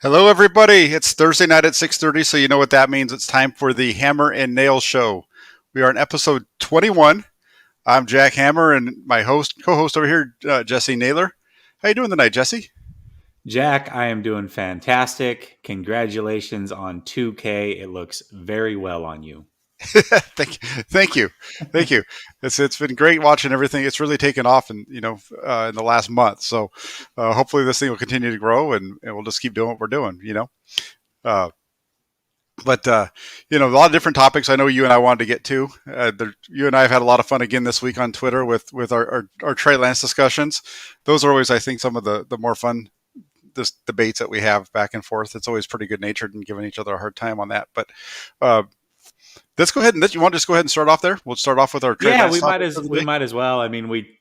Hello, everybody. It's Thursday night at 6:30, so you know what that means. It's time for the Hammer and Nayls Show. We are in episode 21. I'm Jack Hammer, and my co-host over here, Jessie Naylor. How you doing tonight, Jessie? Jack, I am doing fantastic. Congratulations on 2K. It looks very well on you. thank you, thank you. It's been great watching everything. It's really taken off, in the last month. So hopefully this thing will continue to grow, and we'll just keep doing what we're doing. Uh, but a lot of different topics I know you and I wanted to get to. You and I have had a lot of fun again this week on Twitter with our Trey Lance discussions. Those are always, I think, some of the more fun debates that we have back and forth. It's always pretty good natured and giving each other a hard time on that. But uh, let's go ahead and you want to just go ahead and start off there? We'll start off with our Trey Yeah, Lance we might topic as we might as well. I mean, we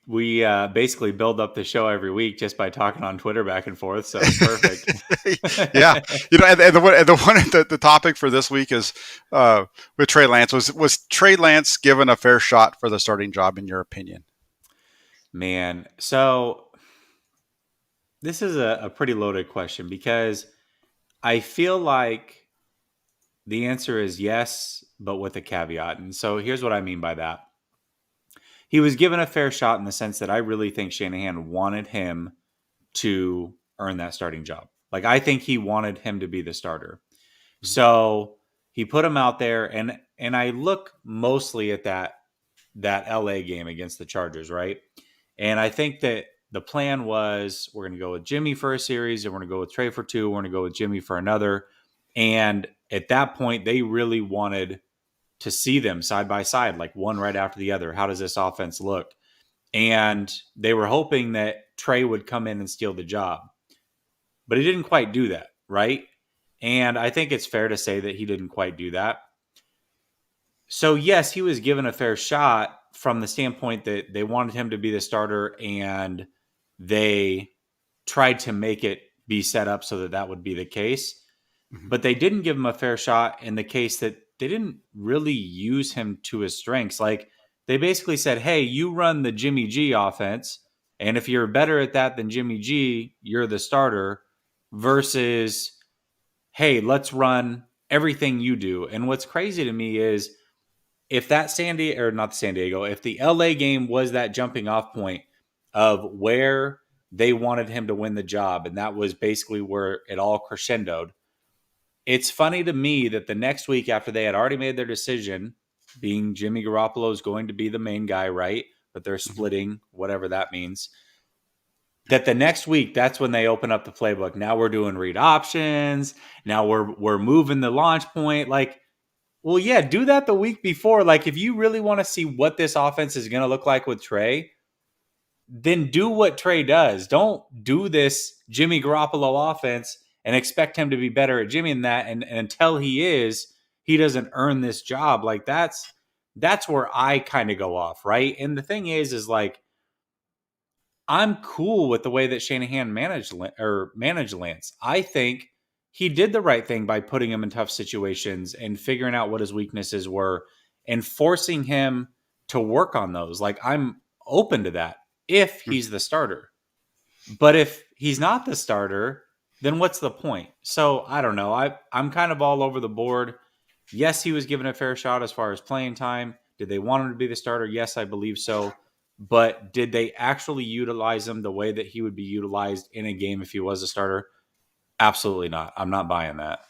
basically build up the show every week just by talking on Twitter back and forth. So it's perfect. Yeah, the topic for this week is with Trey Lance. Was Trey Lance given a fair shot for the starting job in your opinion? Man, so this is a pretty loaded question because I feel like the answer is yes, but with a caveat. And so here's what I mean by that. He was given a fair shot in the sense that I really think Shanahan wanted him to earn that starting job. Like, I think he wanted him to be the starter. So he put him out there, and I look mostly at that LA game against the Chargers, right? And I think that the plan was we're going to go with Jimmy for a series, and we're going to go with Trey for two, we're going to go with Jimmy for another. And at that point, they really wanted to see them side by side, like one right after the other. How does this offense look? And they were hoping that Trey would come in and steal the job. But he didn't quite do that, right? And I think it's fair to say that he didn't quite do that. So, yes, he was given a fair shot from the standpoint that they wanted him to be the starter and they tried to make it be set up so that that would be the case. Mm-hmm. But they didn't give him a fair shot in the case that they didn't really use him to his strengths. Like, they basically said, hey, you run the Jimmy G offense, and if you're better at that than Jimmy G, you're the starter, versus, hey, let's run everything you do. And what's crazy to me is if that if the LA game was that jumping off point of where they wanted him to win the job, and that was basically where it all crescendoed, it's funny to me that the next week after they had already made their decision, being Jimmy Garoppolo is going to be the main guy, right? But they're splitting, whatever that means, that the next week, that's when they open up the playbook. Now we're doing read options. Now we're moving the launch point. Like, well, yeah, do that the week before. Like, if you really want to see what this offense is going to look like with Trey, then do what Trey does. Don't do this Jimmy Garoppolo offense and expect him to be better at Jimmy than that. And until he is, he doesn't earn this job. Like, that's where I kind of go off, right? And the thing is like, I'm cool with the way that Shanahan managed Lance. I think he did the right thing by putting him in tough situations and figuring out what his weaknesses were and forcing him to work on those. Like, I'm open to that if he's the starter. But if he's not the starter, then what's the point? So I don't know. I'm kind of all over the board. Yes, he was given a fair shot as far as playing time. Did they want him to be the starter? Yes, I believe so. But did they actually utilize him the way that he would be utilized in a game if he was a starter? Absolutely not. I'm not buying that.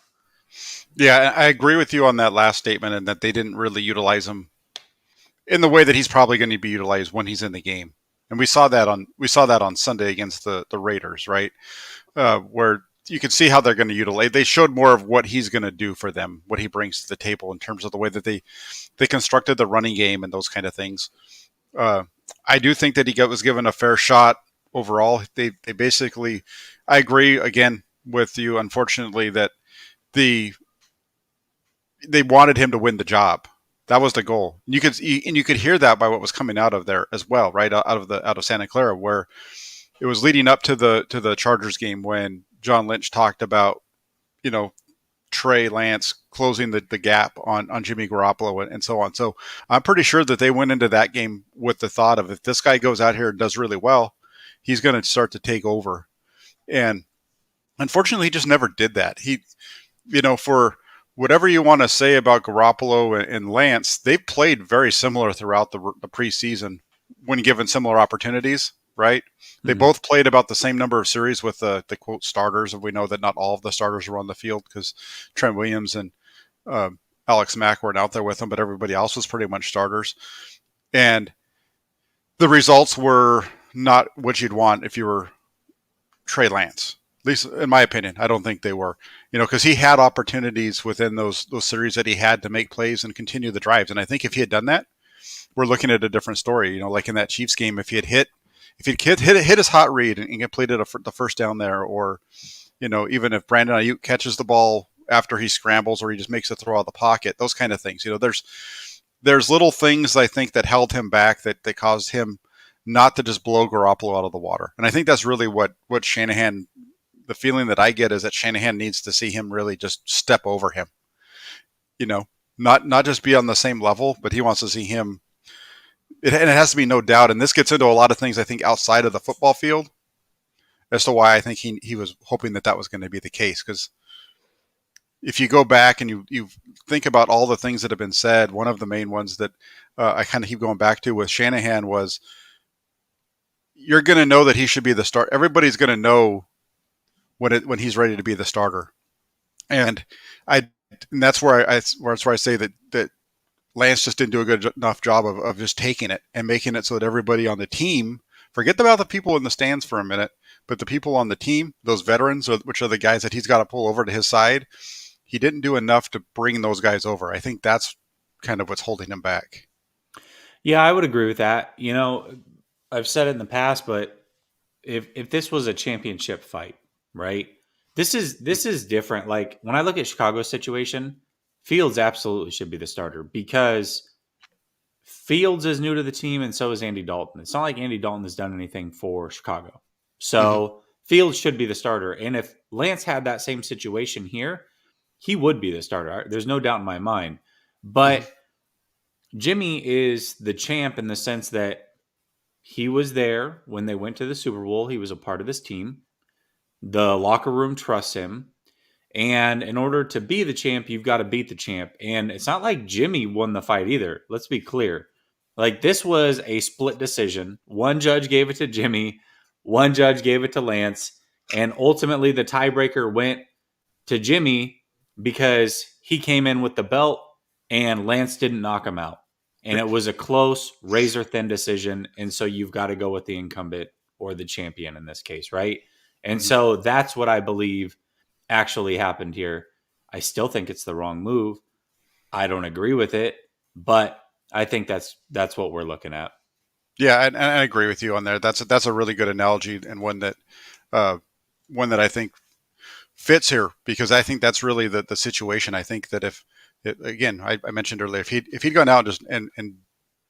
Yeah, I agree with you on that last statement, and that they didn't really utilize him in the way that he's probably going to be utilized when he's in the game. And we saw that on Sunday against the Raiders, right? Where you can see how they're going to utilize. They showed more of what he's going to do for them, what he brings to the table in terms of the way that they constructed the running game and those kind of things. I do think that he was given a fair shot overall. They basically, I agree again with you, unfortunately, that they wanted him to win the job. That was the goal. You could hear that by what was coming out of there as well, right? Out of Santa Clara, where it was leading up to the Chargers game when John Lynch talked about, Trey Lance closing the gap on Jimmy Garoppolo and so on. So I'm pretty sure that they went into that game with the thought of, if this guy goes out here and does really well, he's going to start to take over. And Unfortunately, he just never did that. For whatever you want to say about Garoppolo and Lance, they've played very similar throughout the preseason when given similar opportunities, right? They Mhm. both played about the same number of series with the quote starters, and we know that not all of the starters were on the field because Trent Williams and uh, Alex Mack weren't out there with them, but everybody else was pretty much starters. And the results were not what you'd want if you were Trey Lance. At least in my opinion, I don't think they were. Because he had opportunities within those series that he had to make plays and continue the drives. And I think if he had done that, we're looking at a different story. Like in that Chiefs game, if he had hit his hot read and completed the first down there, or even if Brandon Ayuk catches the ball after he scrambles or he just makes a throw out of the pocket, those kind of things. There's little things I think that held him back that caused him not to just blow Garoppolo out of the water. And I think that's really what Shanahan, the feeling that I get is that Shanahan needs to see him really just step over him. You know, not just be on the same level, but he wants to see him. And it has to be no doubt. And this gets into a lot of things I think outside of the football field as to why I think he was hoping that was going to be the case. Because if you go back and you think about all the things that have been said, one of the main ones that I kind of keep going back to with Shanahan was, you're going to know that he should be the start. Everybody's going to know when he's ready to be the starter, and that's where I say that Lance just didn't do a good enough job of just taking it and making it so that everybody on the team, forget about the people in the stands for a minute, but the people on the team, those veterans, which are the guys that he's got to pull over to his side, he didn't do enough to bring those guys over. I think that's kind of what's holding him back. Yeah, I would agree with that. I've said it in the past, but if this was a championship fight, right? This is different. Like when I look at Chicago's situation, Fields absolutely should be the starter because Fields is new to the team and so is Andy Dalton. It's not like Andy Dalton has done anything for Chicago. Mm-hmm. So Fields should be the starter. And if Lance had that same situation here, he would be the starter. There's no doubt in my mind. Mm-hmm. But Jimmy is the champ in the sense that he was there when they went to the Super Bowl. He was a part of this team. The locker room trusts him. And in order to be the champ, you've got to beat the champ. And it's not like Jimmy won the fight either. Let's be clear. Like this was a split decision. One judge gave it to Jimmy, one judge gave it to Lance. And ultimately, the tiebreaker went to Jimmy because he came in with the belt and Lance didn't knock him out. And it was a close, razor thin decision. And so you've got to go with the incumbent or the champion in this case, right? And Mm-hmm. so that's what I believe actually happened here. I still think it's the wrong move. I don't agree with it, but I think that's what we're looking at. Yeah, and I agree with you on there. That's a really good analogy and uh, one that I think fits here because I think that's really the situation. I think that again, I mentioned earlier, if he'd gone out and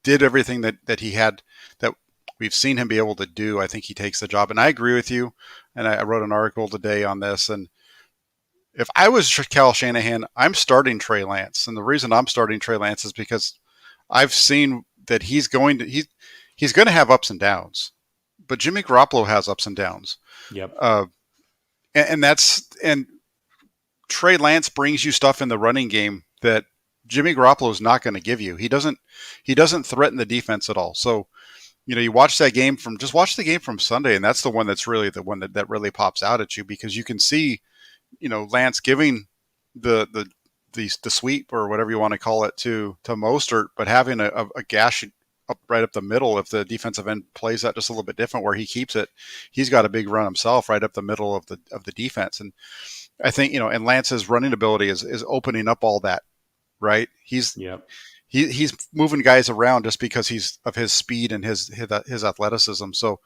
did everything that he had that we've seen him be able to do, I think he takes the job. And I agree with you. And I wrote an article today on this. And if I was Cal Shanahan, I'm starting Trey Lance. And the reason I'm starting Trey Lance is because I've seen that he's going to have ups and downs, but Jimmy Garoppolo has ups and downs. Yep. And Trey Lance brings you stuff in the running game that Jimmy Garoppolo is not going to give you. He doesn't threaten the defense at all. So, you watch that game watch the game from Sunday, and that's the one that's really the one that really pops out at you because you can see, Lance giving the sweep or whatever you want to call it to Mostert, but having a gash right up the middle. If the defensive end plays that just a little bit different, where he keeps it, he's got a big run himself right up the middle of the defense. And I think and Lance's running ability is opening up all that. Right, Yep. he's moving guys around just because he's of his speed and his athleticism. So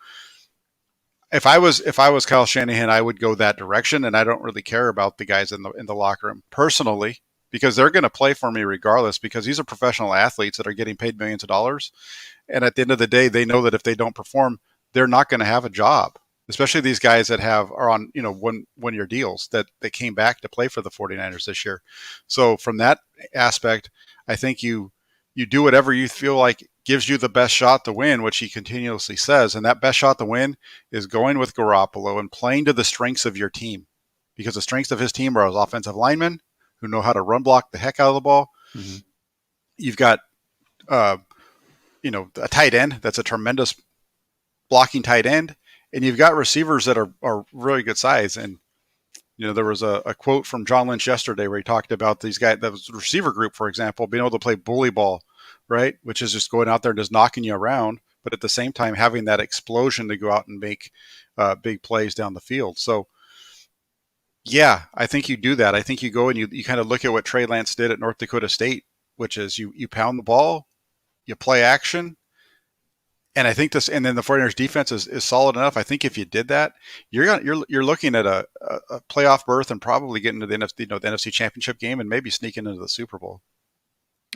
if I was Kyle Shanahan, I would go that direction, and I don't really care about the guys in the locker room personally because they're going to play for me regardless because these are professional athletes that are getting paid millions of dollars, and at the end of the day, they know that if they don't perform, they're not going to have a job. Especially these guys that are on 1 year deals that came back to play for the 49ers this year. So from that aspect, I think you do whatever you feel like gives you the best shot to win, which he continuously says. And that best shot to win is going with Garoppolo and playing to the strengths of your team. because the strengths of his team are his offensive linemen who know how to run block the heck out of the ball. Mm-hmm. You've got, uh, a tight end that's a tremendous blocking tight end, and you've got receivers that are really good size. And there was a quote from John Lynch yesterday where he talked about these guys, that was the receiver group, for example, being able to play bully ball, right? Which is just going out there and just knocking you around, but at the same time having that explosion to go out and make big plays down the field. So, yeah, I think you do that. I think you go and you kind of look at what Trey Lance did at North Dakota State, which is you pound the ball, you play action, and I think and then the 49ers defense is solid enough. I think if you did that, you're looking at a playoff berth and probably getting to the NFC Championship game and maybe sneaking into the Super Bowl.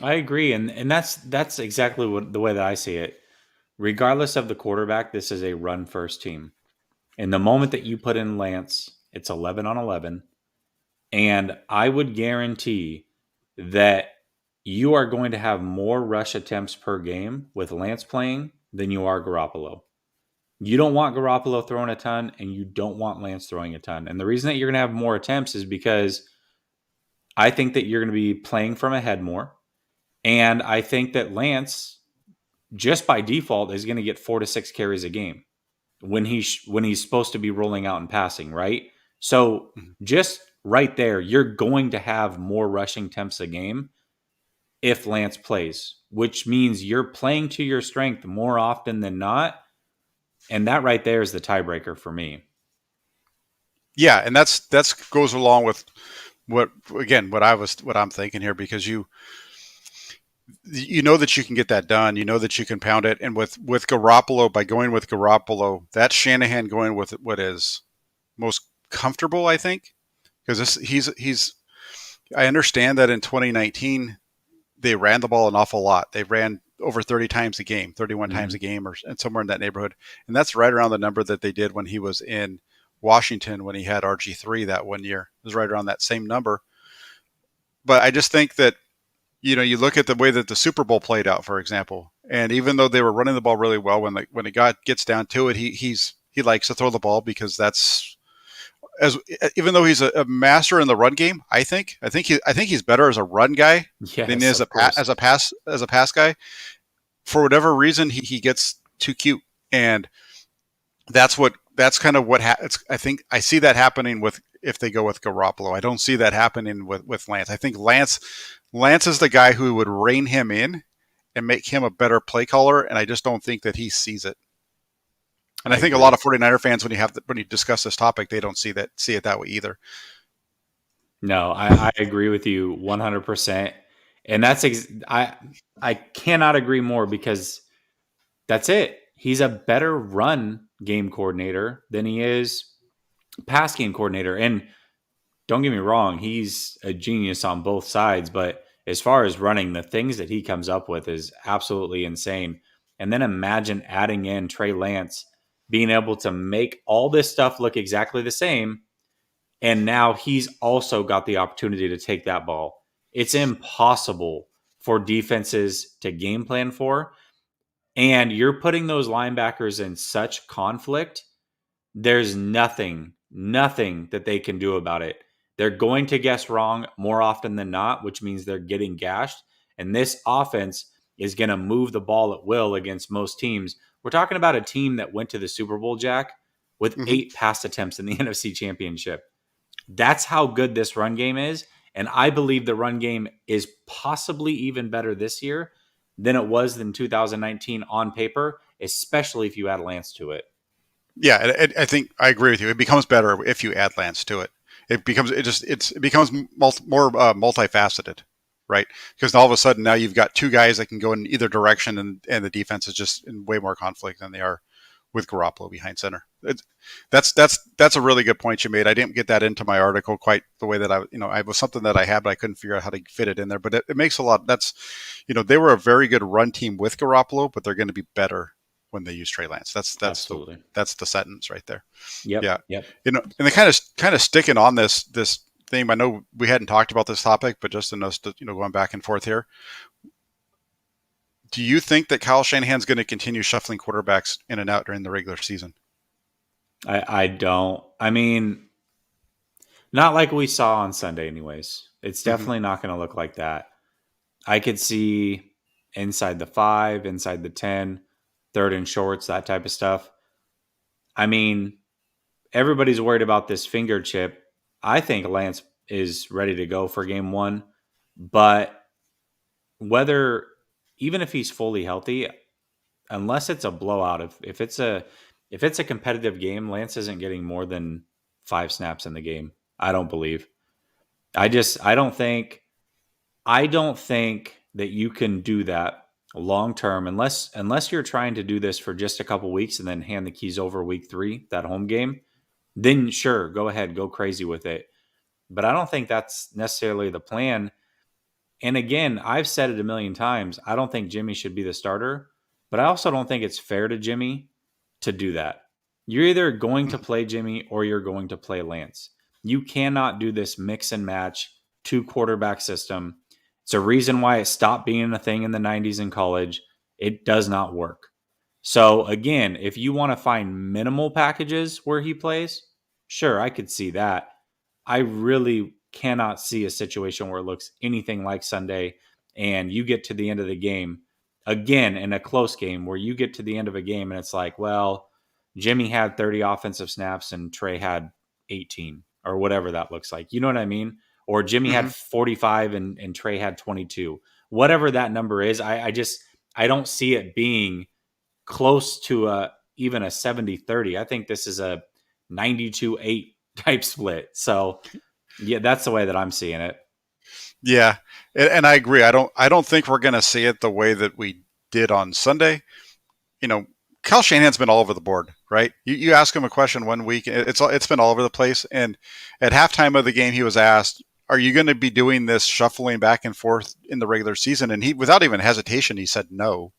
I agree, and that's exactly the way that I see it. Regardless of the quarterback, this is a run first team. And the moment that you put in Lance, it's 11 on 11, and I would guarantee that you are going to have more rush attempts per game with Lance playing than you are Garoppolo. You don't want Garoppolo throwing a ton, and you don't want Lance throwing a ton. And the reason that you're going to have more attempts is because I think that you're going to be playing from ahead more. And I think that Lance, just by default, is going to get 4 to 6 carries a game when he's supposed to be rolling out and passing, right? So just right there, you're going to have more rushing attempts a game if Lance plays, which means you're playing to your strength more often than not. And that right there is the tiebreaker for me. Yeah, and that's goes along with what I'm thinking here, because you know that you can get that done. You know that you can pound it. And with Garoppolo, by going with Garoppolo, that's Shanahan going with what is most comfortable, I think, because he's. I understand that in 2019 they ran the ball an awful lot. They ran over 30 times a game, 31 times a game, or somewhere in that neighborhood, and that's right around the number that they did when he was in Washington when he had RG3 that one year. It was right around that same number. But I just think that you look at the way that the Super Bowl played out, for example, and even though they were running the ball really well, when it gets down to it, he likes to throw the ball, because that's even though he's a master in the run game, I think he's better as a run guy than he is as a pass guy. For whatever reason, he gets too cute, and that's kind of what I think I see that happening if they go with Garoppolo. I don't see that happening with Lance. I think Lance is the guy who would rein him in and make him a better play caller, and I just don't think that he sees it. And I think a lot of 49er fans, when you discuss this topic, they don't see it that way either. No, I agree with you 100%. And I cannot agree more, because that's it. He's a better run game coordinator than he is pass game coordinator. And don't get me wrong, he's a genius on both sides. But as far as running, the things that he comes up with is absolutely insane. And then imagine adding in Trey Lance being able to make all this stuff look exactly the same. And now he's also got the opportunity to take that ball. It's impossible for defenses to game plan for. And you're putting those linebackers in such conflict. There's nothing that they can do about it. They're going to guess wrong more often than not, which means they're getting gashed. And this offense is going to move the ball at will against most teams. We're talking about a team that went to the Super Bowl, Jack, with 8 pass attempts in the NFC Championship. That's how good this run game is. And I believe the run game is possibly even better this year than it was in 2019 on paper, especially if you add Lance to it. Yeah, I think I agree with you. It becomes better if you add Lance to it. It becomes more multifaceted, right? Because all of a sudden now you've got 2 guys that can go in either direction, and the defense is just in way more conflict than they are with Garoppolo behind center. That's a really good point you made. I didn't get that into my article quite the way that I was something that I had, but I couldn't figure out how to fit it in there. But it makes a lot. They were a very good run team with Garoppolo, but they're going to be better when they use Trey Lance. That's the sentence right there. Yep. Yeah. Yep. And they kind of sticking on this theme. I know we hadn't talked about this topic, but just in us, going back and forth here. Do you think that Kyle Shanahan's going to continue shuffling quarterbacks in and out during the regular season? I don't. I mean, Not like we saw on Sunday, anyways. It's Mm-hmm. definitely not going to look like that. I could see inside the 5, inside the 10, third and shorts, that type of stuff. I mean, everybody's worried about this finger chip. I think Lance is ready to go for game one, but whether, even if he's fully healthy, unless it's a blowout, if it's a competitive game, Lance isn't getting more than 5 snaps in the game. I don't believe. I don't think that you can do that long term unless you're trying to do this for just a couple weeks and then hand the keys over week 3, that home game. Then sure, go ahead, go crazy with it. But I don't think that's necessarily the plan. And again, I've said it a million times. I don't think Jimmy should be the starter, but I also don't think it's fair to Jimmy to do that. You're either going to play Jimmy or you're going to play Lance. You cannot do this mix and match 2 quarterback system. It's a reason why it stopped being a thing in the 90s in college. It does not work. So again, if you want to find minimal packages where he plays, sure, I could see that. I really cannot see a situation where it looks anything like Sunday and you get to the end of the game again in a close game where you get to the end of a game and it's like, well, Jimmy had 30 offensive snaps and Trey had 18 or whatever that looks like. You know what I mean? Or Jimmy Mm-hmm. had 45 and Trey had 22. Whatever that number is, I don't see it being close to even a 70-30. I think this is a 92-8 type split. So yeah, that's the way that I'm seeing it. Yeah, and I agree. I don't think we're going to see it the way that we did on Sunday. You know, Kyle Shanahan's been all over the board, right? You ask him a question one week, it's been all over the place. And at halftime of the game, he was asked, "Are you going to be doing this shuffling back and forth in the regular season?" And he, without even hesitation, he said no.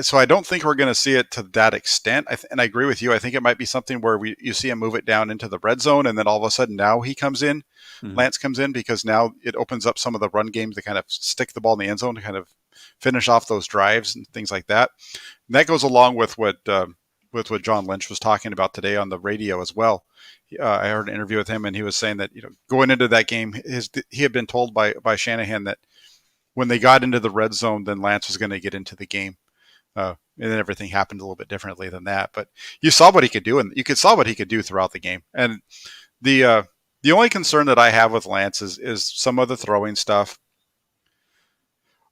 So I don't think we're going to see it to that extent. And I agree with you. I think it might be something where you see him move it down into the red zone, and then all of a sudden now he comes in, Mm-hmm. Lance comes in, because now it opens up some of the run games to kind of stick the ball in the end zone to kind of finish off those drives and things like that. And that goes along with what John Lynch was talking about today on the radio as well. I heard an interview with him, and he was saying that going into that game, he had been told by Shanahan that when they got into the red zone, then Lance was going to get into the game. And then everything happened a little bit differently than that. But you saw what he could do, and you could saw what he could do throughout the game. And the only concern that I have with Lance is some of the throwing stuff.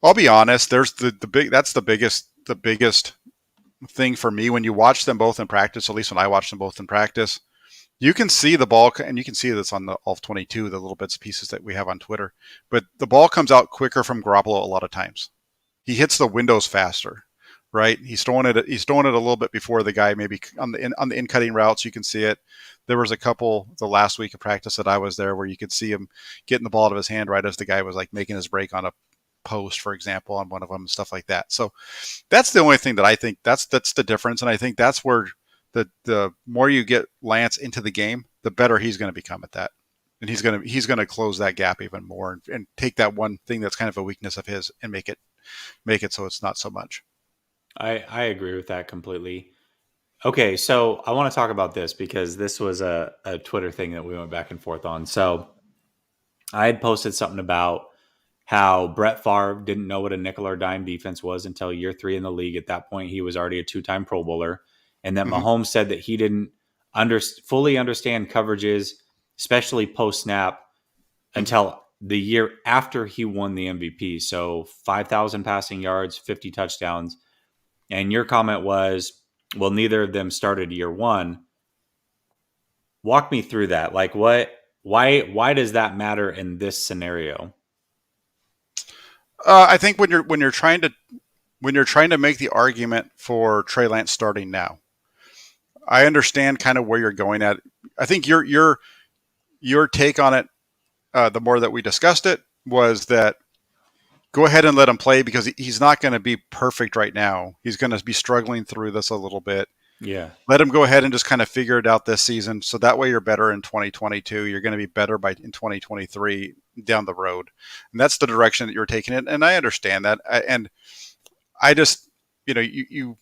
I'll be honest. There's the big that's the biggest thing for me when you watch them both in practice. At least when I watch them both in practice, you can see the ball, and you can see this on the all 22, the little bits and pieces that we have on Twitter. But the ball comes out quicker from Garoppolo a lot of times. He hits the windows faster, right? He's throwing it a little bit before the guy, maybe on the in cutting routes. You can see it. There was a couple the last week of practice that I was there where you could see him getting the ball out of his hand right as the guy was like making his break on a post, for example, on one of them and stuff like that. So that's the only thing that I think that's the difference, and I think that's where the more you get Lance into the game, the better he's going to become at that. And he's gonna close that gap even more, and take that one thing that's kind of a weakness of his and make it so it's not so much. I agree with that completely. Okay, so I want to talk about this because this was a Twitter thing that we went back and forth on. So I had posted something about how Brett Favre didn't know what a nickel or dime defense was until year 3 in the league. At that point, he was already a 2-time Pro Bowler. And that Mm-hmm. Mahomes said that he didn't fully understand coverages, especially post snap, Mm-hmm. until the year after he won the MVP. So 5,000 passing yards, 50 touchdowns. And your comment was, well, neither of them started year 1. Walk me through that. Like why does that matter in this scenario? I think when you're trying to make the argument for Trey Lance starting now, I understand kind of where you're going at. I think your take on it, the more that we discussed it, was that go ahead and let him play because he's not going to be perfect right now. He's going to be struggling through this a little bit. Yeah. Let him go ahead and just kind of figure it out this season. So that way you're better in 2022. You're going to be better in 2023 down the road. And that's the direction that you're taking it. And I understand that. And I just, you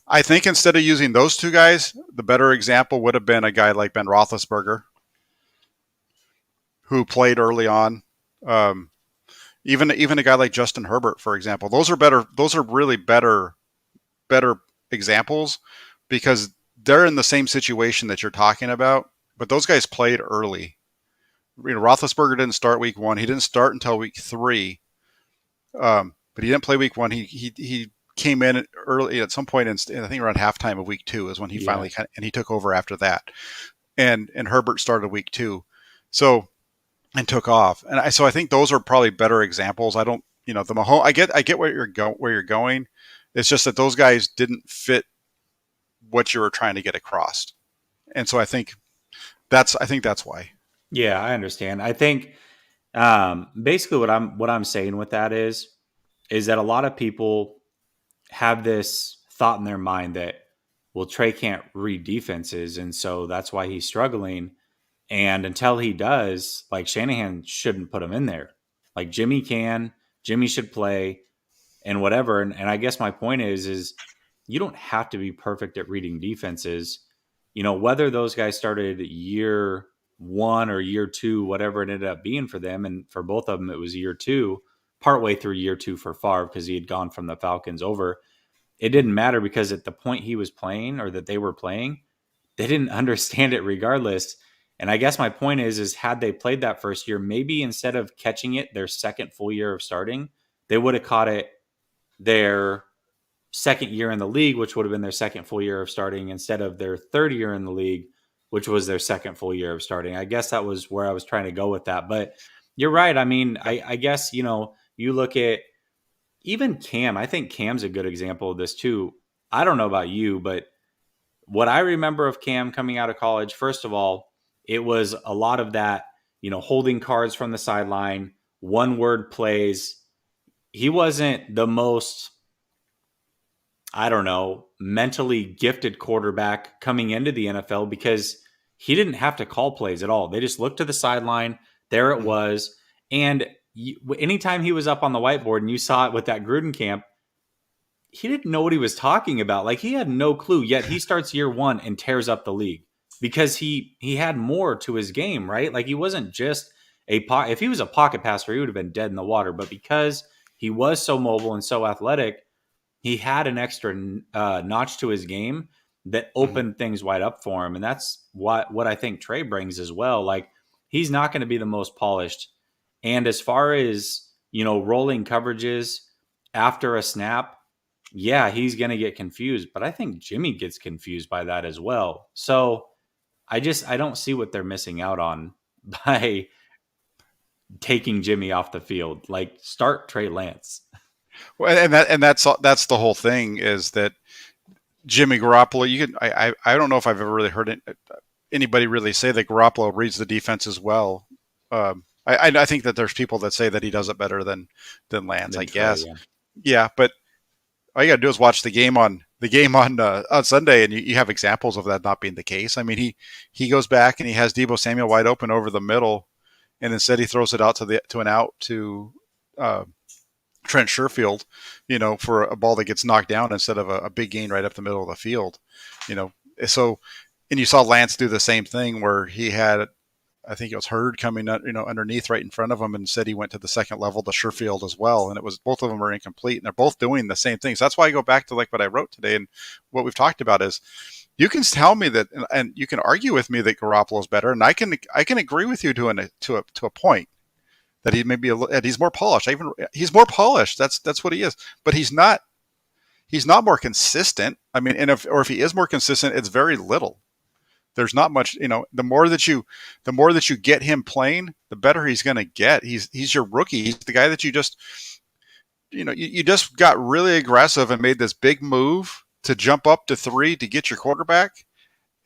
I think instead of using those two guys, the better example would have been a guy like Ben Roethlisberger, who played early on. Um, even a guy like Justin Herbert, for example. Those are better. Those are really better examples because they're in the same situation that you're talking about. But those guys played early. Roethlisberger didn't start week one. He didn't start until week three. But he didn't play week one. He came in early at some point in I think around halftime of week two is when he Yeah. finally and he took over after that. And Herbert started week two, so and took off. And so I think those are probably better examples. I don't the Mahomes. I get where you're going. It's just that those guys didn't fit what you were trying to get across, and so I think that's why. Yeah, I understand. I think basically what I'm saying with that is that a lot of people have this thought in their mind that, well, Trey can't read defenses, and so that's why he's struggling. And until he does, like, Shanahan shouldn't put him in there. Like, Jimmy can, Jimmy should play, and whatever. And I guess my point is you don't have to be perfect at reading defenses. Whether those guys started year one or year two, whatever it ended up being for them, and for both of them, it was year two, partway through year two for Favre because he had gone from the Falcons over. It didn't matter because at the point he was playing or that they were playing, they didn't understand it regardless. And I guess my point is had they played that first year, maybe instead of catching it their second full year of starting, they would have caught it their second year in the league, which would have been their second full year of starting, instead of their third year in the league, which was their second full year of starting. I guess that was where I was trying to go with that. But you're right. I mean, I guess, you look at even Cam. I think Cam's a good example of this too. I don't know about you, but what I remember of Cam coming out of college, first of all, it was a lot of that, holding cards from the sideline, one word plays. He wasn't the most, I don't know, mentally gifted quarterback coming into the NFL because he didn't have to call plays at all. They just looked to the sideline. There it Mhm. was. And anytime he was up on the whiteboard and you saw it with that Gruden camp, he didn't know what he was talking about. Like, he had no clue. Yet he starts year one and tears up the league because he had more to his game, right? Like, he wasn't just if he was a pocket passer, he would have been dead in the water. But because he was so mobile and so athletic, he had an extra notch to his game that Mhm. opened things wide up for him. And that's what I think Trey brings as well. Like, he's not going to be the most polished. And as far as, rolling coverages after a snap, yeah, he's going to get confused. But I think Jimmy gets confused by that as well. So I don't see what they're missing out on by taking Jimmy off the field. Like, start Trey Lance. Well, and that's the whole thing is that Jimmy Garoppolo. I don't know if I've ever really heard anybody really say that Garoppolo reads the defense as well. I think that there's people that say that he does it better than Lance. I Than Trey, guess. yeah. Yeah, but all you got to do is watch the game on Sunday, and you have examples of that not being the case. I mean, he goes back and he has Deebo Samuel wide open over the middle, and instead he throws it out to an out to uh, Trent Sherfield, for a ball that gets knocked down instead of a big gain right up the middle of the field, you know. So, and you saw Lance do the same thing where he had, I think it was Hurd coming, underneath right in front of him, and said he went to the second level to Sherfield as well, and it was both of them are incomplete, and they're both doing the same things. So that's why I go back to like what I wrote today, and what we've talked about is you can tell me that, and you can argue with me that Garoppolo is better, and I can agree with you to a point that he may be that he's more polished. He's more polished. That's what he is, but he's not more consistent. I mean, and if he is more consistent, it's very little. There's not much, the more that you get him playing, the better he's going to get. He's your rookie. He's the guy that you just got really aggressive and made this big move to jump up to three to get your quarterback,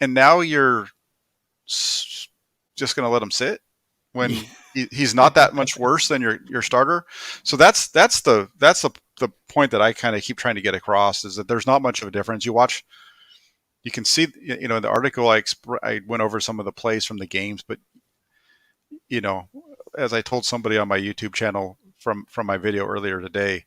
and now you're just going to let him sit when he's not that much worse than your starter. So that's the point that I kind of keep trying to get across is that there's not much of a difference. You can see, in the article I went over some of the plays from the games, but you know, as I told somebody on my YouTube channel from my video earlier today,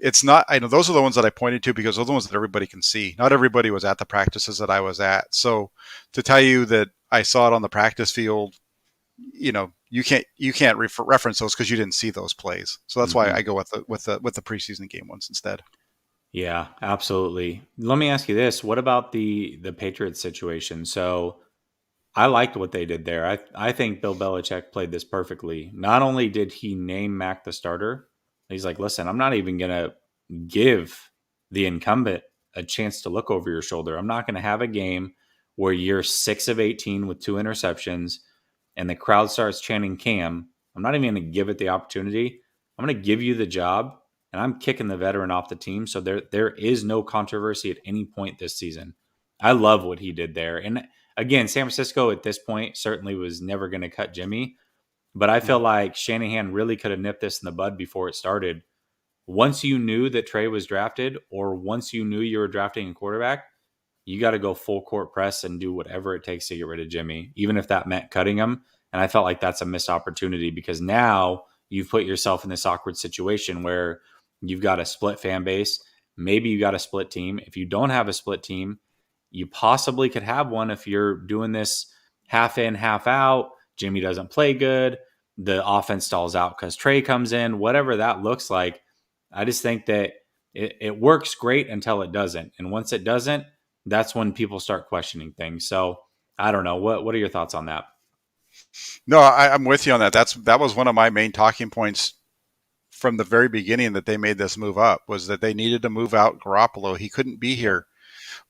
it's not. I know those are the ones that I pointed to because those are the ones that everybody can see. Not everybody was at the practices that I was at. So to tell you that I saw it on the practice field, you can't reference those because you didn't see those plays. So that's why I go with the preseason game ones instead. Yeah, absolutely. Let me ask you this: what about the Patriots situation? So I liked what they did there. I think Bill Belichick played this perfectly. Not only did he name Mac the starter, he's like, listen, I'm not even gonna give the incumbent a chance to look over your shoulder. I'm not gonna have a game where you're 6 of 18 with 2 interceptions and the crowd starts chanting Cam. I'm not even gonna give it the opportunity. I'm gonna give you the job and I'm kicking the veteran off the team. So there is no controversy at any point this season. I love what he did there. And again, San Francisco at this point certainly was never going to cut Jimmy, but I feel like Shanahan really could have nipped this in the bud before it started. Once you knew that Trey was drafted, or once you knew you were drafting a quarterback, you got to go full court press and do whatever it takes to get rid of Jimmy, even if that meant cutting him. And I felt like that's a missed opportunity because now you've put yourself in this awkward situation where you've got a split fan base. Maybe you got a split team. If you don't have a split team, you possibly could have one if you're doing this half in, half out. Jimmy doesn't play good. The offense stalls out because Trey comes in, whatever that looks like. I just think that it works great until it doesn't. And once it doesn't, that's when people start questioning things. So I don't know. What are your thoughts on that? No, I'm with you on that. That was one of my main talking points from the very beginning that they made this move up was that they needed to move out Garoppolo. He couldn't be here.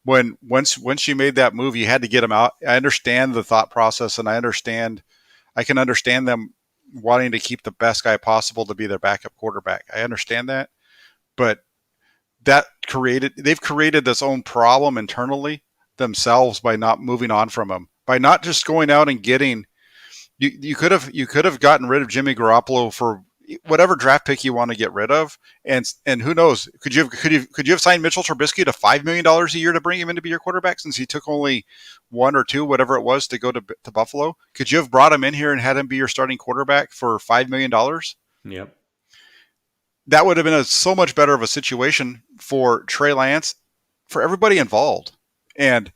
Once you made that move, you had to get him out. I understand the thought process, and I can understand them wanting to keep the best guy possible to be their backup quarterback. I understand that, but they've created this own problem internally themselves by not moving on from him, by not just going out and getting. You could have gotten rid of Jimmy Garoppolo for whatever draft pick you want to get rid of, and who knows? Could you have signed Mitchell Trubisky to $5 million a year to bring him in to be your quarterback since he took only 1 or 2, whatever it was, to go to Buffalo? Could you have brought him in here and had him be your starting quarterback for $5 million? Yep. That would have been so much better of a situation for Trey Lance, for everybody involved, and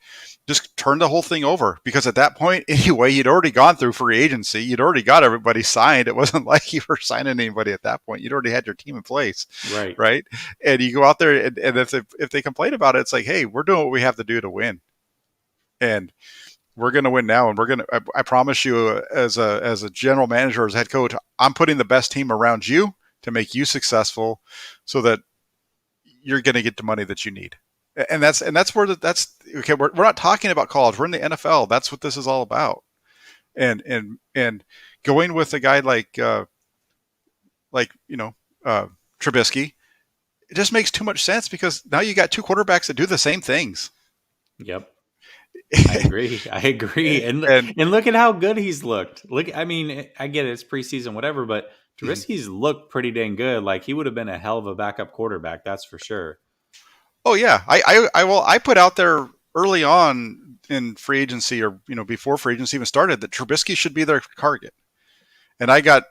just turn the whole thing over, because at that point, anyway, you'd already gone through free agency. You'd already got everybody signed. It wasn't like you were signing anybody at that point. You'd already had your team in place. Right. And you go out there and if they complain about it, it's like, hey, we're doing what we have to do to win. And we're going to win now. And I promise you, as a general manager, as a head coach, I'm putting the best team around you to make you successful so that you're going to get the money that you need. And that's where that's okay. We're not talking about college. We're in the NFL. That's what this is all about. And going with a guy like Trubisky, it just makes too much sense because now you got 2 quarterbacks that do the same things. Yep. I agree. And look at how good he's looked. I mean, I get it, it's preseason, whatever, but Trubisky's looked pretty dang good. Like he would have been a hell of a backup quarterback, that's for sure. Oh yeah, I put out there early on in free agency, or before free agency even started, that Trubisky should be their target, and I got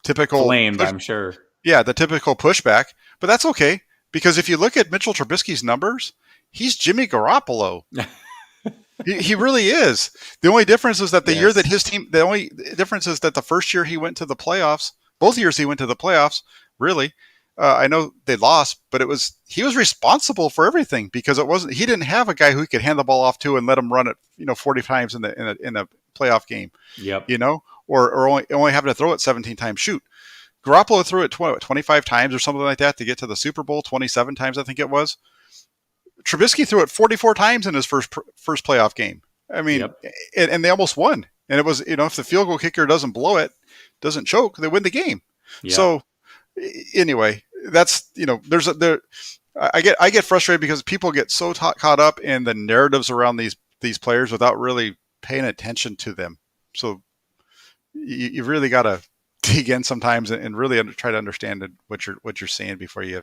typical flamed. I'm sure. Yeah, the typical pushback, but that's okay because if you look at Mitchell Trubisky's numbers, he's Jimmy Garoppolo. He really is. The only difference is that the year that his team, the only difference is that the first year he went to the playoffs, both years he went to the playoffs, really. I know they lost, but he was responsible for everything because he didn't have a guy who he could hand the ball off to and let him run it 40 times in a playoff game. Yep. Or only having to throw it 17 times. Shoot, Garoppolo threw it 25 times or something like that to get to the Super Bowl. 27 times I think it was. Trubisky threw it 44 times in his first playoff game. I mean, and they almost won. And it was if the field goal kicker doesn't blow it, doesn't choke, they win the game. Yep. So anyway, that's I get frustrated because people get so caught up in the narratives around these players without really paying attention to them. So you really got to dig in sometimes and really try to understand what you're saying before you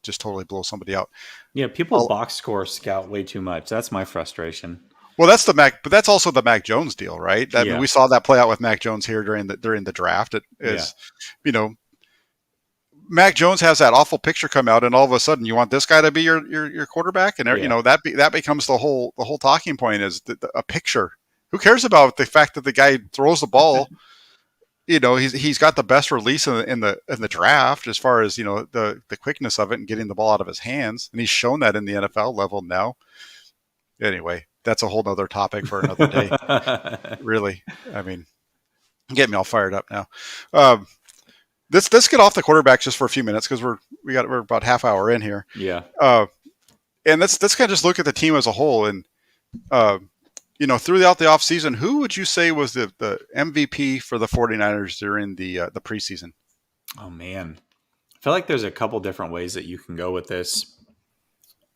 just totally blow somebody out. Yeah, people box score scout way too much. That's my frustration. Well, but that's also the Mac Jones deal, right? I mean, we saw that play out with Mac Jones here during the draft. It is, Mac Jones has that awful picture come out, and all of a sudden you want this guy to be your quarterback, and Yeah. that becomes the whole talking point is a picture. Who cares about the fact that the guy throws the ball? He's got the best release in the draft as far as the quickness of it and getting the ball out of his hands, and he's shown that in the NFL level now. Anyway, that's a whole other topic for another day. Really, I mean, get me all fired up now. Um, let's get off the quarterbacks just for a few minutes because we're about half hour in here. Yeah. And let's kind of just look at the team as a whole. And throughout the offseason, who would you say was the MVP for the 49ers during the preseason? Oh man, I feel like there's a couple different ways that you can go with this.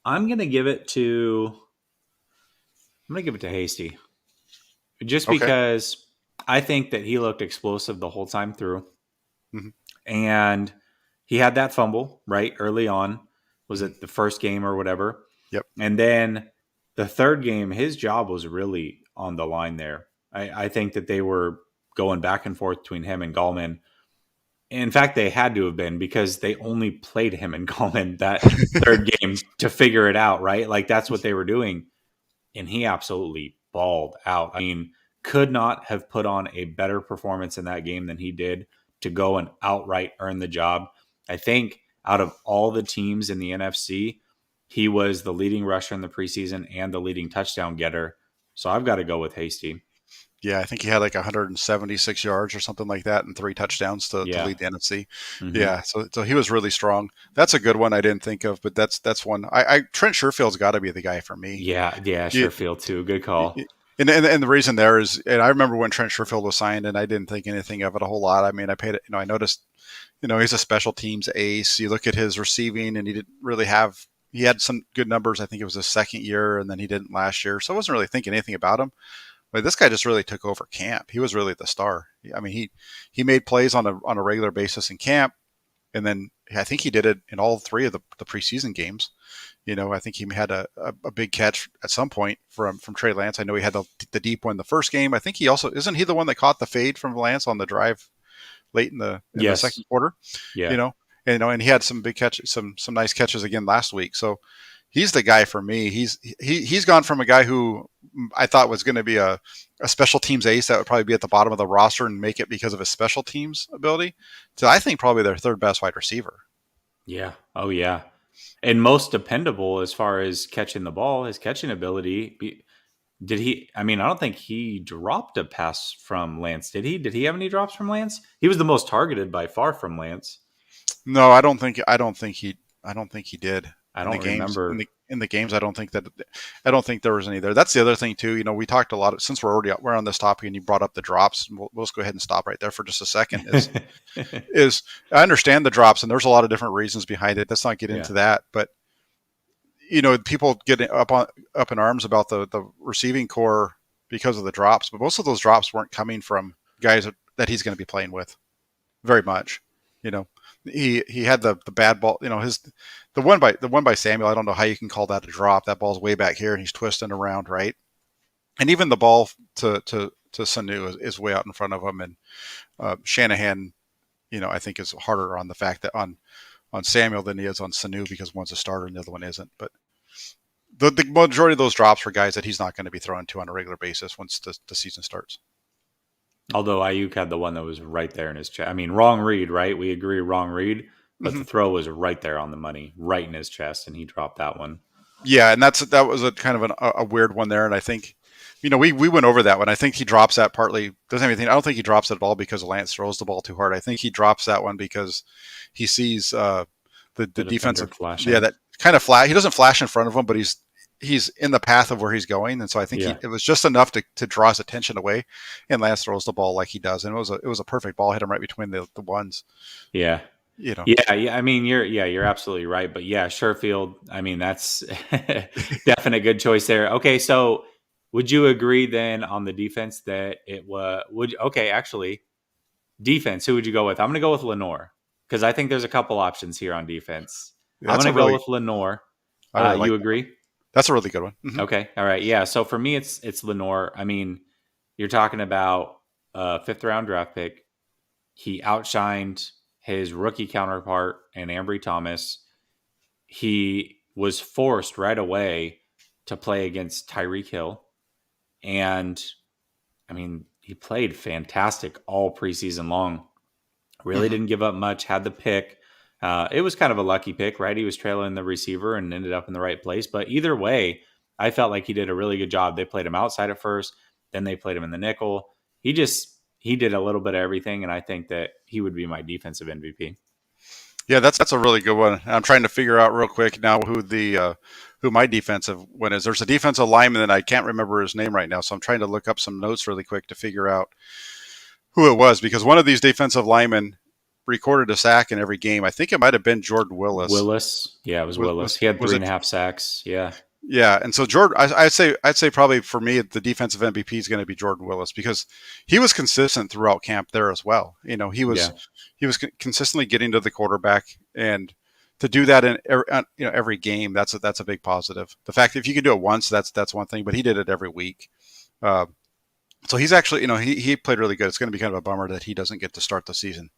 I'm gonna give it to Hasty, just Okay. because I think that he looked explosive the whole time through, and he had that fumble right early on. Was it the first game or whatever? Yep. And then the third game, his job was really on the line there. I think that they were going back and forth between him and Gallman. In fact, they had to have been because they only played him and Gallman that third game to figure it out, right? Like that's what they were doing. And he absolutely balled out. I mean, could not have put on a better performance in that game than he did to go and outright earn the job. I think out of all the teams in the NFC, he was the leading rusher in the preseason and the leading touchdown getter. So I've got to go with Hasty. Yeah, I think he had like 176 yards or something like that and 3 touchdowns to lead the NFC. Mm-hmm. Yeah, so he was really strong. That's a good one I didn't think of, but that's one. Trent Sherfield's got to be the guy for me. Yeah, Sherfield too. Good call. And the reason there is, and I remember when Trent Sherfield was signed, and I didn't think anything of it a whole lot. I mean, I paid it. I noticed, he's a special teams ace. You look at his receiving, and he didn't really have. He had some good numbers. I think it was his second year, and then he didn't last year. So I wasn't really thinking anything about him. But this guy just really took over camp. He was really the star. I mean, he made plays on a regular basis in camp, and then I think he did it in all 3 of the preseason games. I think he had a big catch at some point from Trey Lance. I know he had the deep one the first game. I think he also isn't he the one that caught the fade from Lance on the drive late in the second quarter. Yeah. And he had some big catches, some nice catches again last week. So he's the guy for me. He's gone from a guy who I thought was going to be a special teams ace that would probably be at the bottom of the roster and make it because of his special teams ability to I think probably their third best wide receiver. Yeah. Oh yeah. And most dependable as far as catching the ball, his catching ability. Did he? I mean, I don't think he dropped a pass from Lance. Did he? Did he have any drops from Lance? He was the most targeted by far from Lance. No, I don't think he did. I don't remember in the games. I don't think there was any there. That's the other thing too. We talked a lot since we're on this topic, and you brought up the drops. And we'll just go ahead and stop right there for just a second. Is I understand the drops, and there's a lot of different reasons behind it. Let's not get into that, but people get up in arms about the receiving core because of the drops, but most of those drops weren't coming from guys that he's going to be playing with very much. He had the bad ball, the one by Samuel. I don't know how you can call that a drop. That ball's way back here and he's twisting around, right? And even the ball to Sanu is way out in front of him. And Shanahan, I think is harder on the fact that on Samuel than he is on Sanu because one's a starter and the other one isn't. But the majority of those drops were guys that he's not going to be throwing to on a regular basis once the season starts. Although Ayuk had the one that was right there in his chest. I mean, wrong read, right? We agree, wrong read. But the throw was right there on the money, right in his chest, and he dropped that one. Yeah, and that was a kind of a weird one there. And I think, we went over that one. I think he drops that partly. Doesn't have anything. I don't think he drops it at all because Lance throws the ball too hard. I think he drops that one because he sees the defensive flashing. Yeah, that kind of flash. He doesn't flash in front of him, but he's in the path of where he's going, and so I think it was just enough to draw his attention away. And Lance throws the ball like he does, and it was a perfect ball. Hit him right between the ones. Yeah. Yeah. I mean, you're absolutely right. But yeah, Sherfield. I mean, that's definitely a good choice there. Okay, so would you agree then on the defense that it was? Actually, defense. Who would you go with? I'm going to go with Lenore because I think there's a couple options here on defense. I'm going to go with Lenore. You agree? That's a really good one. Mm-hmm. Okay. All right. Yeah. So for me, it's Lenore. I mean, you're talking about a 5th round draft pick. He outshined his rookie counterpart and Ambry Thomas, he was forced right away to play against Tyreek Hill. And I mean, he played fantastic all preseason long. Really Mm-hmm. didn't give up much, had the pick. It was kind of a lucky pick, right? He was trailing the receiver and ended up in the right place. But either way, I felt like he did a really good job. They played him outside at first, then they played him in the nickel. He did a little bit of everything, and I think that he would be my defensive MVP. Yeah, that's a really good one. I'm trying to figure out real quick now who my defensive one is. There's a defensive lineman that I can't remember his name right now, so I'm trying to look up some notes really quick to figure out who it was, because one of these defensive linemen recorded a sack in every game. I think it might have been Jordan Willis. Willis, yeah, it was Willis. He had Was three and it? a half sacks. Yeah, Yeah, and so Jordan, I'd say probably for me the defensive MVP is going to be Jordan Willis, because he was consistent throughout camp there as well. You know, yeah, he was consistently getting to the quarterback, and to do that in every game, that's a big positive. The fact that if you can do it once, that's one thing, but he did it every week. Uh, so he's actually, he played really good. It's going to be kind of a bummer that he doesn't get to start the season.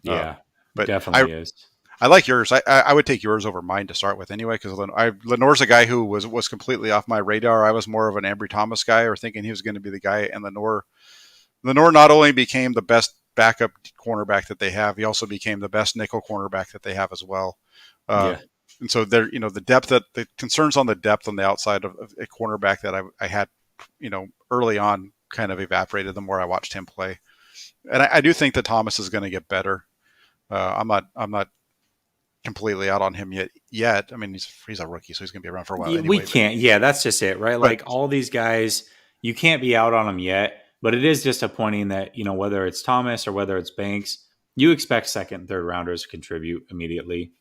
yeah, But definitely is. I like yours. I would take yours over mine to start with anyway, because Lenore's a guy who was completely off my radar. I was more of an Ambry Thomas guy, or thinking he was going to be the guy. And Lenore not only became the best backup cornerback that they have, he also became the best nickel cornerback that they have as well. Uh, Yeah, and so there, the concerns on the depth on the outside of a cornerback that I had, early on kind of evaporated the more I watched him play. And I do think that Thomas is going to get better. I'm not completely out on him yet. I mean, he's a rookie, so he's going to be around for a while we anyway. can't. Yeah, that's just it, right? But Like all these guys, you can't be out on them yet. But it is disappointing that whether it's Thomas or whether it's Banks, you expect second, and third rounders to contribute immediately,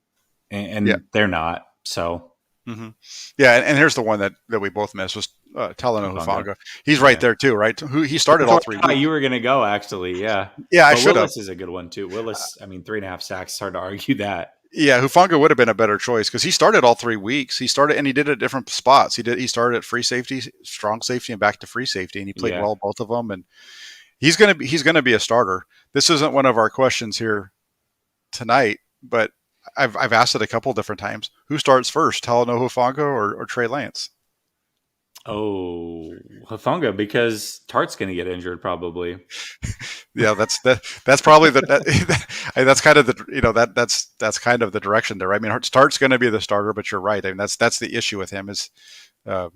yeah, and they're not. So mm-hmm. Yeah, and here's the one that we both missed was Talanoa Hufanga. Hufanga. He's right Yeah. there too, right? Who he started all 3 I thought weeks. you were going to go, actually. Yeah. Yeah, I But should have. Willis is a good one, too. Willis, I mean, 3.5 sacks. It's hard to argue that. Yeah, Hufanga would have been a better choice, because he started all 3 weeks. He started, and he did it at different spots. He started at free safety, strong safety, and back to free safety, and he played Yeah. well both of them. And he's gonna be a starter. This isn't one of our questions here tonight, but I've asked it a couple different times. Who starts first, Talanoa Hufanga or Trey Lance? Oh, Hufanga, because Tart's going to get injured probably. Yeah, that's probably that's kind of that's kind of the direction there. I mean, Start's going to be the starter, but you're right. I mean, that's the issue with him is uh,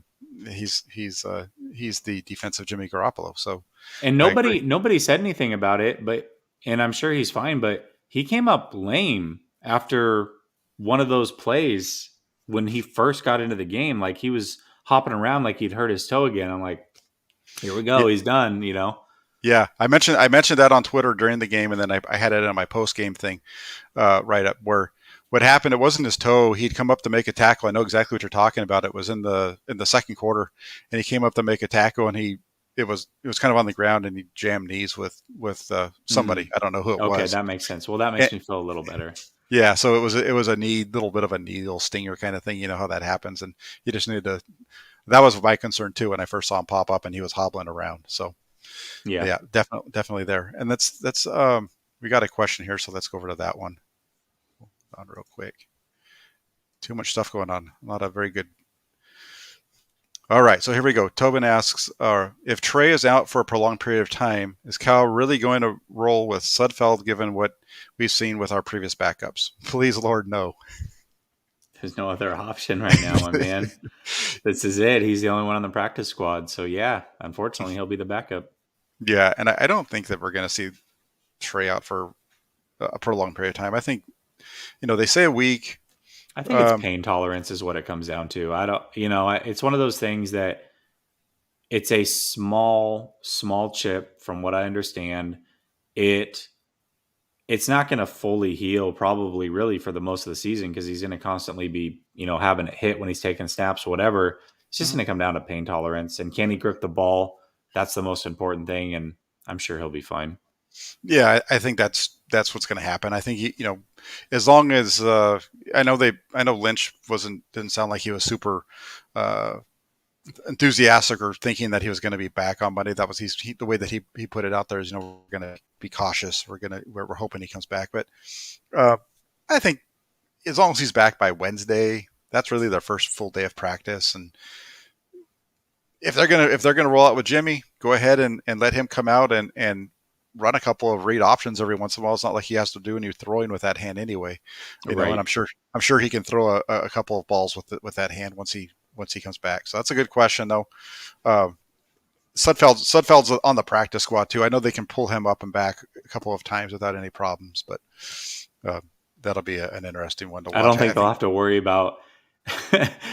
he's the defensive Jimmy Garoppolo. So And I agree. nobody said anything about it, and I'm sure he's fine, but he came up lame after one of those plays when he first got into the game. Like he was hopping around like he'd hurt his toe again. I'm like, here we Yeah, go. He's done, yeah, I mentioned that on Twitter during the game, and then I had it on my post game thing right up where. What happened? It wasn't his toe. He'd come up to make a tackle. I know exactly what you're talking about. It was in the second quarter, and he came up to make a tackle, and it was kind of on the ground, and he jammed knees with somebody. Mm. I don't know who it Okay, was. that makes sense. Well, that makes me feel a little better. Yeah, so it was a little bit of a needle stinger kind of thing. You know how that happens, and you just need to. That was my concern too when I first saw him pop up and he was hobbling around. So Yeah. yeah, definitely there. And that's we got a question here, so let's go over to that one on real quick. Too much stuff going on. Not a very good. All right, so here we go. Tobin asks, if Trey is out for a prolonged period of time, is Cal really going to roll with Sudfeld given what we've seen with our previous backups? Please, Lord, no. There's no other option right now, my man. This is it. He's the only one on the practice squad. So, yeah, unfortunately, he'll be the backup. Yeah, and I don't think that we're going to see Trey out for a prolonged period of time. I think, they say a week. I think it's pain tolerance is what it comes down to. I don't, it's one of those things that it's a small chip from what I understand. It's not going to fully heal probably really for the most of the season because he's going to constantly be, having it hit when he's taking snaps or whatever. It's just going to come down to pain tolerance. And can he grip the ball? That's the most important thing. And I'm sure he'll be fine. Yeah, I think that's what's going to happen. I think as long as I know Lynch didn't sound like he was super enthusiastic or thinking that he was going to be back on Monday. That was the way that he put it out there is, we're going to be cautious. We're hoping he comes back. But uh, I think as long as he's back by Wednesday, that's really their first full day of practice. And if they're gonna roll out with Jimmy, go ahead and let him come out and run a couple of read options every once in a while. It's not like he has to do any throwing with that hand anyway, And Right. I'm sure he can throw a couple of balls with that hand once he comes back. So that's a good question though. Uh, Sudfeld's on the practice squad too. I know they can pull him up and back a couple of times without any problems, but uh, that'll be an interesting one to I watch. don't I think they'll think. have to worry about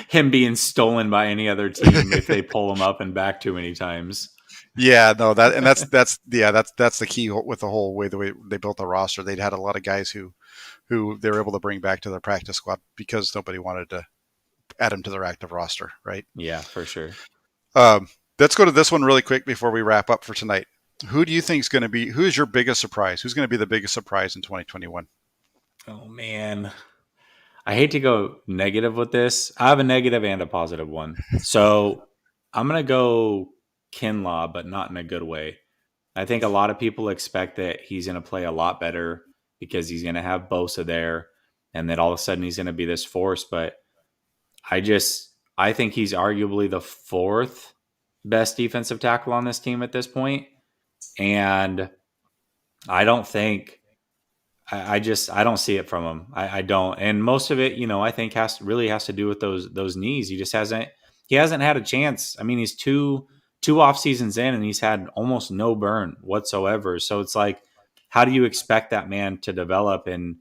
him being stolen by any other team if they pull him up and back too many times. Yeah, no, that's the key with the way they built the roster. They'd had a lot of guys who they were able to bring back to their practice squad because nobody wanted to add them to their active roster, right? Yeah, for sure. Um, let's go to this one really quick before we wrap up for tonight. Who do you think is going to be? Who is your biggest surprise? Who's going to be the biggest surprise in 2021? Oh man, I hate to go negative with this. I have a negative and a positive one. So I'm gonna go Kinlaw, but not in a good way. I think a lot of people expect that he's gonna play a lot better because he's gonna have Bosa there, and that all of a sudden he's gonna be this force. But I think he's arguably the fourth best defensive tackle on this team at this point, and I don't think I don't see it from him. I don't, and most of it, I think has to do with those knees. He hasn't had a chance. I mean, he's two off seasons in, and he's had almost no burn whatsoever. So it's like, how do you expect that man to develop and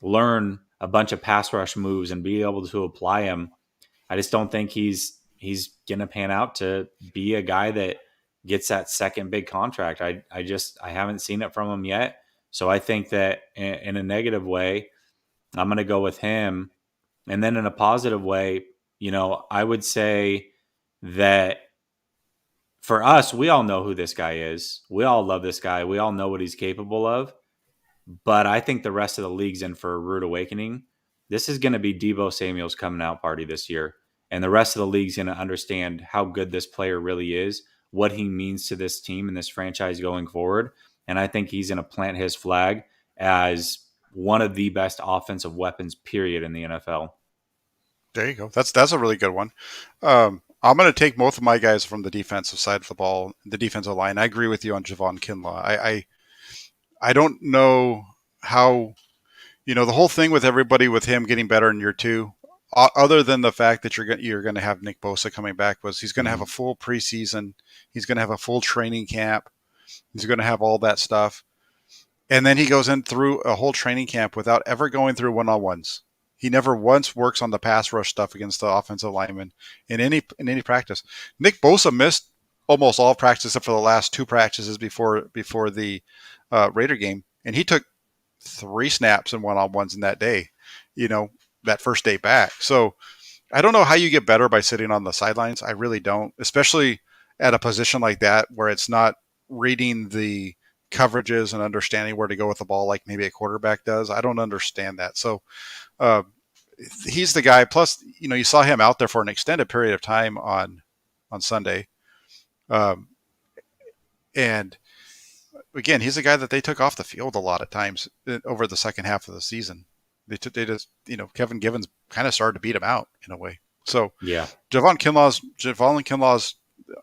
learn a bunch of pass rush moves and be able to apply them? I just don't think he's gonna pan out to be a guy that gets that second big contract. I haven't seen it from him yet. So I think that in a negative way, I'm gonna go with him. And then in a positive way, I would say that for us, we all know who this guy is. We all love this guy. We all know what he's capable of. But I think the rest of the league's in for a rude awakening. This is going to be Debo Samuel's coming out party this year. And the rest of the league's going to understand how good this player really is, what he means to this team and this franchise going forward. And I think he's going to plant his flag as one of the best offensive weapons, period, in the NFL. There you go. That's a really good one. I'm going to take both of my guys from the defensive side of the ball, the defensive line. I agree with you on Javon Kinlaw. I don't know how, the whole thing with everybody with him getting better in year two, other than the fact that you're going to have Nick Bosa coming back, was he's going to have a full preseason, he's going to have a full training camp, he's going to have all that stuff, and then he goes in through a whole training camp without ever going through one-on-ones. He never once works on the pass rush stuff against the offensive lineman in any practice. Nick Bosa missed almost all practice except for the last two practices before the Raider game, and he took 3 snaps and one-on-ones in that day. That first day back. So I don't know how you get better by sitting on the sidelines. I really don't, especially at a position like that where it's not reading the coverages and understanding where to go with the ball like maybe a quarterback does. I don't understand that. So uh, he's the guy. Plus, you saw him out there for an extended period of time on Sunday, um, and again, he's a guy that they took off the field a lot of times over the second half of the season. Kevin Givens kind of started to beat him out in a way. So Yeah. Javon Kinlaw's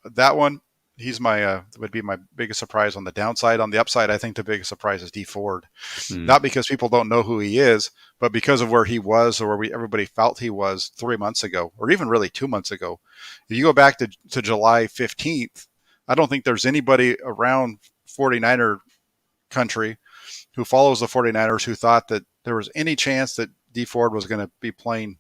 that one. He's would be my biggest surprise on the downside. On the upside, I think the biggest surprise is D Ford. Hmm. Not because people don't know who he is, but because of where he was or where everybody felt he was 3 months ago, or even really 2 months ago. If you go back to July 15th, I don't think there's anybody around 49er country who follows the 49ers who thought that there was any chance that D Ford was going to be playing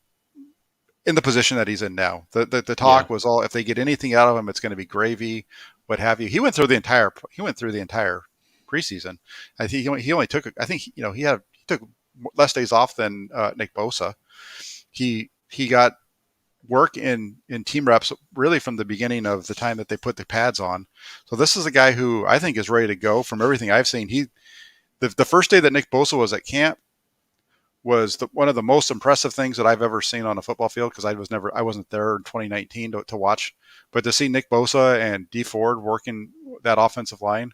in the position that he's in now. The Yeah. talk was all, if they get anything out of him, it's going to be gravy, what have you. He went through the entire preseason. I think he only took, I think, he took less days off than Nick Bosa. He got work in team reps really from the beginning of the time that they put the pads on. So this is a guy who I think is ready to go from everything I've seen. The first day that Nick Bosa was at camp, was one of the most impressive things that I've ever seen on a football field, because I wasn't there in 2019 to watch, but to see Nick Bosa and D Ford working that offensive line,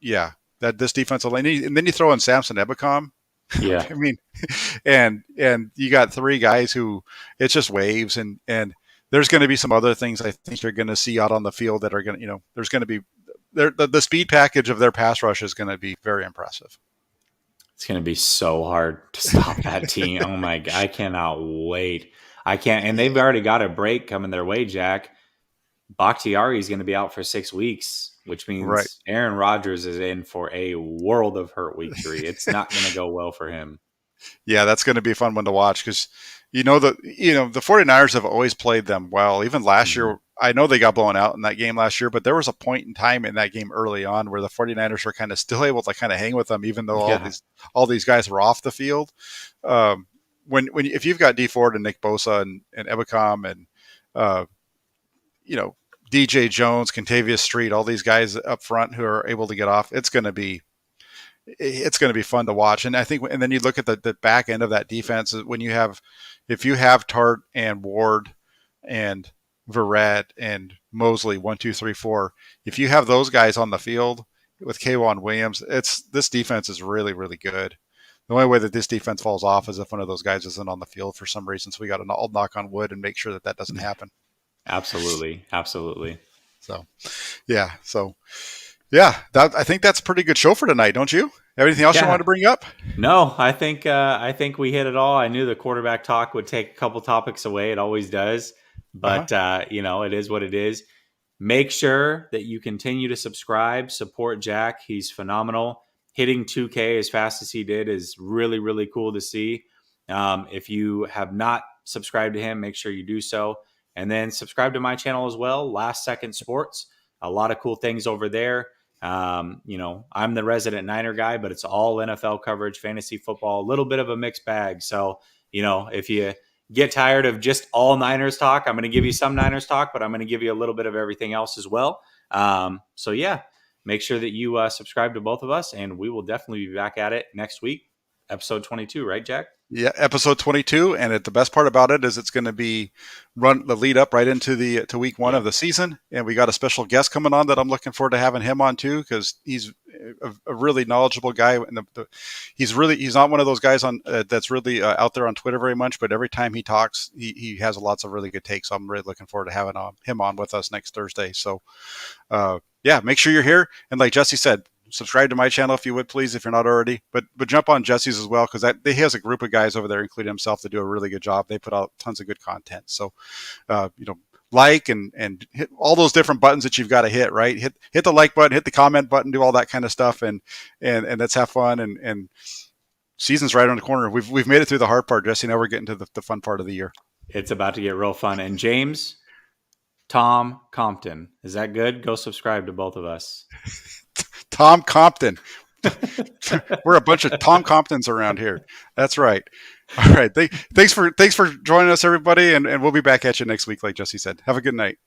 yeah, that this defensive line, and then you throw in Samson Ebicom. Yeah. I mean, and you got three guys who it's just waves, and there's going to be some other things I think you're going to see out on the field that are going to, there's going to be the speed package of their pass rush is going to be very impressive. It's going to be so hard to stop that team. Oh my God, I cannot wait. I can't, and they've already got a break coming their way, Jack. Bakhtiari is going to be out for 6 weeks, which means Right. Aaron Rodgers is in for a world of hurt week 3. It's not going to go well for him. Yeah, that's going to be a fun one to watch, because the 49ers have always played them well. Even last year, I know they got blown out in that game last year, but there was a point in time in that game early on where the 49ers were kind of still able to kind of hang with them, even though all these guys were off the field. If you've got D Ford and Nick Bosa and Ebicom and DJ Jones, Contavious Street, all these guys up front who are able to get off, it's going to be fun to watch. And I think, and then you look at the back end of that defense, if you have Tart and Ward and Verrett and Mosley, 1, 2, 3, 4, if you have those guys on the field with K'Wan Williams, this defense is really, really good. The only way that this defense falls off is if one of those guys isn't on the field for some reason. So we got to all knock on wood and make sure that doesn't happen. Absolutely. So, yeah. I think that's a pretty good show for tonight, don't you? Have anything else you want to bring up? No, I think we hit it all. I knew the quarterback talk would take a couple topics away. It always does. But, it is what it is. Make sure that you continue to subscribe, support Jack. He's phenomenal. Hitting 2K as fast as he did is really, really cool to see. If you have not subscribed to him, make sure you do so. And then subscribe to my channel as well, Last Second Sports. A lot of cool things over there. I'm the resident Niner guy, but it's all NFL coverage, fantasy football, a little bit of a mixed bag. So, if you get tired of just all Niners talk, I'm going to give you some Niners talk, but I'm going to give you a little bit of everything else as well. Make sure that you subscribe to both of us, and we will definitely be back at it next week, episode 22, right, Jack? Yeah, episode 22, and the best part about it is it's going to be the lead up right into to week 1 of the season, and we got a special guest coming on that I'm looking forward to having him on too, because he's a really knowledgeable guy, and he's not one of those guys on that's really out there on Twitter very much, but every time he talks, he has lots of really good takes. So I'm really looking forward to having him on with us next Thursday. So, make sure you're here, and like Jessie said, subscribe to my channel if you would, please, if you're not already. But jump on Jesse's as well, because he has a group of guys over there, including himself, that do a really good job. They put out tons of good content. So, like and hit all those different buttons that you've got to hit. Right, hit the like button, hit the comment button, do all that kind of stuff, and let's have fun. And season's right around the corner. We've made it through the hard part, Jesse. Now we're getting to the fun part of the year. It's about to get real fun. And James, Tom Compton, is that good? Go subscribe to both of us. Tom Compton. We're a bunch of Tom Comptons around here. That's right. All right. Thanks for joining us, everybody, and we'll be back at you next week, like Jesse said. Have a good night.